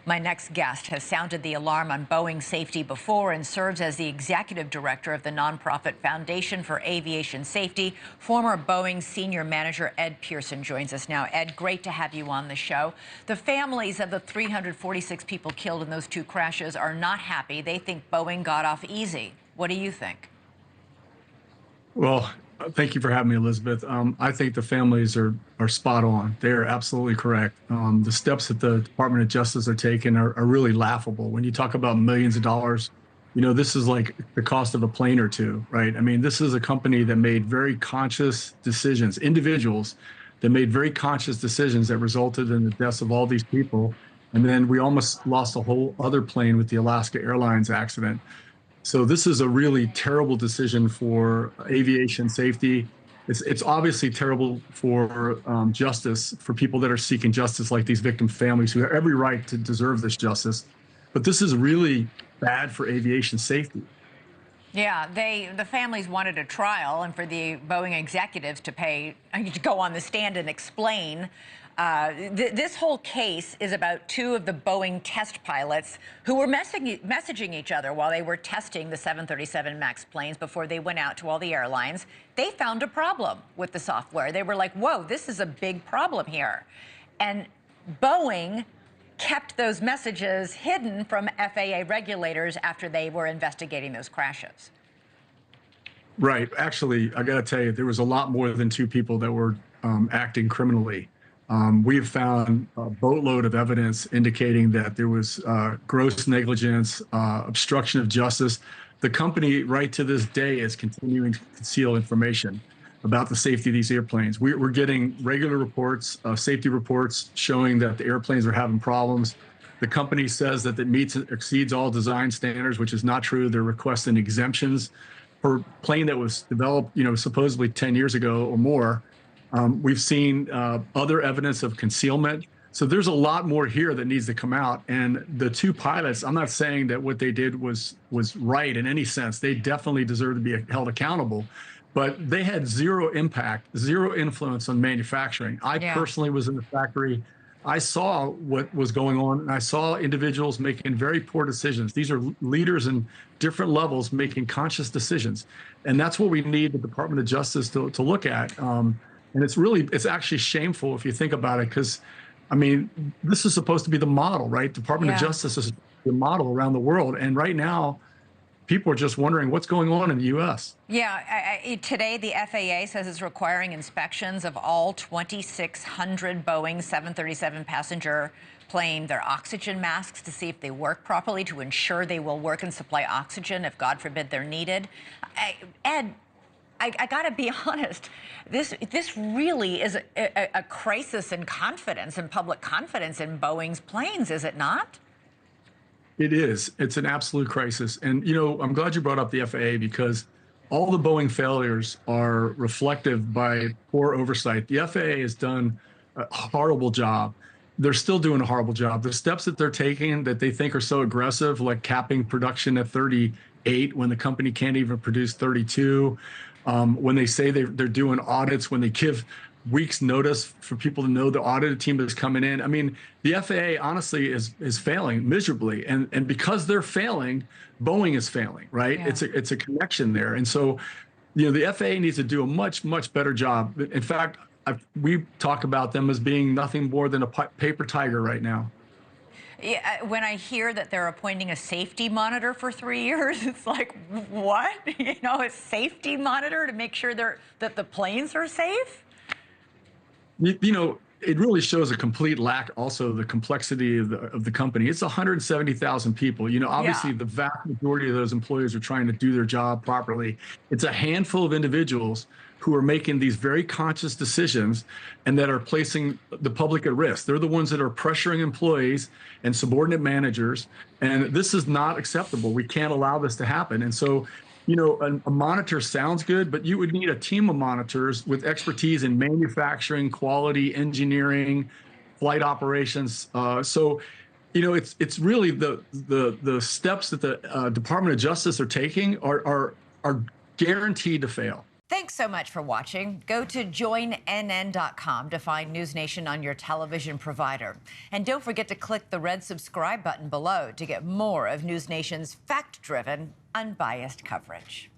My next guest has sounded the alarm on Boeing safety before and serves as the executive director of the nonprofit Foundation for Aviation Safety. Former Boeing senior manager Ed Pierson joins us now. Ed, great to have you on the show. The families of the 346 people killed in those two crashes are not happy. They think Boeing got off easy. What do you think? Well, thank you for having me, Elizabeth. I think the families are spot on. They are absolutely correct. The steps that the Department of Justice are taking are really laughable. When you talk about millions of dollars, this is like the cost of a plane or two, right? I mean, this is a company that made very conscious decisions, individuals that made very conscious decisions that resulted in the deaths of all these people. And then we almost lost a whole other plane with the Alaska Airlines accident. So this is a really terrible decision for aviation safety. It's obviously terrible for justice, for people that are seeking justice, like these victim families who have every right to deserve this justice. But this is really bad for aviation safety. Yeah, the families wanted a trial and for the Boeing executives to go on the stand and explain. This whole case is about two of the Boeing test pilots who were messaging each other while they were testing the 737 MAX planes before they went out to all the airlines. They found a problem with the software. They were like, whoa, this is a big problem here. And Boeing kept those messages hidden from FAA regulators after they were investigating those crashes. Right. Actually, I got to tell you, there was a lot more than two people that were acting criminally. We have found a boatload of evidence indicating that there was gross negligence, obstruction of justice. The company, right to this day, is continuing to conceal information about the safety of these airplanes. We're getting regular reports, safety reports, showing that the airplanes are having problems. The company says that it meets and exceeds all design standards, which is not true. They're requesting exemptions for a plane that was developed, supposedly 10 years ago or more. We've seen other evidence of concealment. So there's a lot more here that needs to come out. And the two pilots, I'm not saying that what they did was right in any sense. They definitely deserve to be held accountable. But they had zero impact, zero influence on manufacturing. I personally was in the factory. I saw what was going on, and I saw individuals making very poor decisions. These are leaders in different levels making conscious decisions. And that's what we need the Department of Justice to look at. And it's actually shameful if you think about it, because, I mean, this is supposed to be the model, right? Department of Justice is the model around the world. And right now, people are just wondering what's going on in the U.S. Yeah, today the FAA says it's requiring inspections of all 2,600 Boeing 737 passenger plane, their oxygen masks, to see if they work properly, to ensure they will work and supply oxygen if, God forbid, they're needed. Ed, I got to be honest, this really is a crisis in confidence and public confidence in Boeing's planes, is it not? It is. It's an absolute crisis. And, I'm glad you brought up the FAA, because all the Boeing failures are reflective by poor oversight. The FAA has done a horrible job. They're still doing a horrible job. The steps that they're taking that they think are so aggressive, like capping production at 38 when the company can't even produce 32, when they say they're doing audits, when they give weeks notice for people to know the audit team is coming in. I mean, the FAA honestly is failing miserably. And because they're failing, Boeing is failing, right? Yeah. It's a connection there. And so, the FAA needs to do a much, much better job. In fact, we talk about them as being nothing more than a paper tiger right now. Yeah, when I hear that they're appointing a safety monitor for 3 years, it's like, what? A safety monitor to make sure that the planes are safe? It really shows a complete lack, also, the complexity of the company. It's 170,000 people. Obviously, the vast majority of those employees are trying to do their job properly. It's a handful of individuals who are making these very conscious decisions and that are placing the public at risk. They're the ones that are pressuring employees and subordinate managers. And this is not acceptable. We can't allow this to happen. And so, a monitor sounds good, but you would need a team of monitors with expertise in manufacturing, quality, engineering, flight operations. So, it's really the steps that the Department of Justice are taking are guaranteed to fail. Thanks so much for watching. Go to joinnn.com to find NewsNation on your television provider. And don't forget to click the red subscribe button below to get more of NewsNation's fact-driven, unbiased coverage.